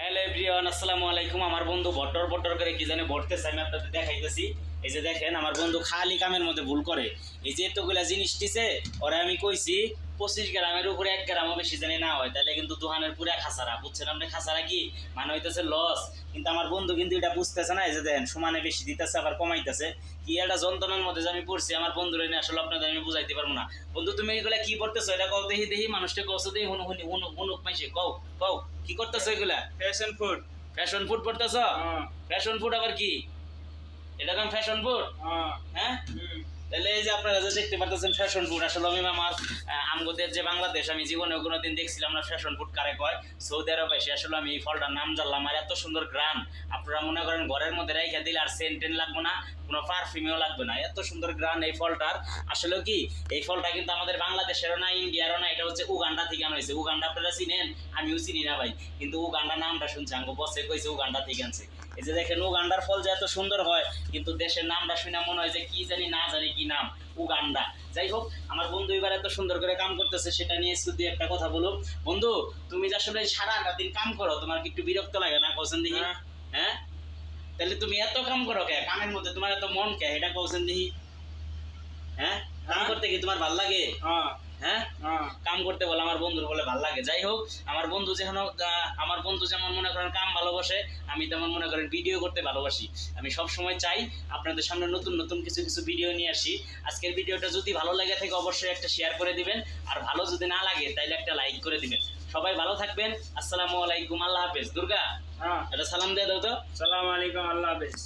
Hello everyone, আসসালামু আলাইকুম। আমার বন্ধু বটর বটর করে কি জানে ভরতেছে, আমি আপনাদের দেখাইতেছি। এই যে দেখেন, আমার বন্ধু খালি কামের মধ্যে ভুল করে। এই যে এতগুলা জিনিস দিছে, ওরা আমি কইছি 25 গ্রামের উপরে 1 গ্রামও বেশি জানি না হয়, তাহলে কিন্তু দোকানের পুরা খাসারা। বুঝছেন আপনি খাসারা কি মানে হইতেছে লস। কিন্তু আমার বন্ধু কিন্তু এটা বুঝতেছে না। এই যে দেখেন, সমানে বেশি দিতেছে আবার কমাইতেছে। কি একটা যন্ত্রণার মধ্যে যে আমি পড়ছি, আমার বন্ধুর এনে আসলে আপনাদের আমি বুঝাইতে পারবো না। বন্ধু, তুমি এগুলা কি করতেছো? এটা কও দেখি দেখি, মানুষটা কওছো দেখি, হুনুক মাইসে কও কও কি করতেছো এগুলা? Fashion food. ফ্যাশন ফুড পড়তেছ? ফ্যাশন ফুড আবার কি? এটা নাম ফ্যাশন ফুড? হ্যাঁ, তাহলে এই যে আপনারা যে দেখতে পাচ্ছেন ফ্যাশন ফুড, আসলে আমি আমার আমগোদের যে বাংলাদেশ, আমি জীবনে কোনোদিন দেখছিলাম না ফ্যাশন ফুড কারে কয়। সৌদি আরব এসে আসলে আমি এই ফলটার নাম জানলাম। আর এত সুন্দর গ্রান, আপনারা মনে করেন ঘরের মধ্যে রেখে দিলে আর সেন্টেন লাগবে না, কোনো পারফিউমেও লাগবে না। এত সুন্দর গ্রান এই ফলটার। আসলে কি, এই ফলটা কিন্তু আমাদের বাংলাদেশেরও না, ইন্ডিয়ারও না, এটা হচ্ছে উগান্ডা থেকে আনা হয়েছে। উগান্ডা আপনারা চিনেন? আমিও চিনি না ভাই, কিন্তু উগান্ডা নামটা শুনছি, আঙ্গো বসে কইছে উগান্ডা থেকে আনছে। এই যে দেখেন, উগান্ডার ফল যে এত সুন্দর হয়, কিন্তু দেশের নামটা শুনে মনে হয় যে কি জানি, না জানি কি নাম, উগান্ডা। যাই হোক, আমার বন্ধু এবার এত সুন্দর করে কাম করতেছে, সেটা নিয়ে শুধু একটা কথা বলো। বন্ধু, তুমি যে আসলে সারাটা দিন কাম করো, তোমার কি একটু বিরক্ত লাগে না? কোসেন দেখি। হ্যাঁ, তাহলে তুমি এত কাম করো কে? কামের মধ্যে তোমার এত মন কে? এটা কোসেন দেখি। হ্যাঁ, কাম করতে কি তোমার ভাল লাগে? হ্যাঁ, কাম করতে বলে আমার বন্ধুর বলে ভাল লাগে। যাই হোক, আমার বন্ধু যেমন মনে করেন কাম ভালোবাসে, আমি তেমন মনে করেন ভিডিও করতে ভালোবাসি। আমি সব সময় চাই আপনাদের সামনে নতুন নতুন কিছু কিছু ভিডিও নিয়ে আসি। আজকের ভিডিওটা যদি ভালো লাগে থাকে, অবশ্যই একটা শেয়ার করে দিবেন, আর ভালো যদি না লাগে তাইলে একটা লাইক করে দিবেন। সবাই ভালো থাকবেন। আসসালামু আলাইকুম, আল্লাহ হাফেজ। দুর্গা, এটা সালাম দিয়ে দাও তো। সালাম আলাইকুম, আল্লাহ হাফেজ।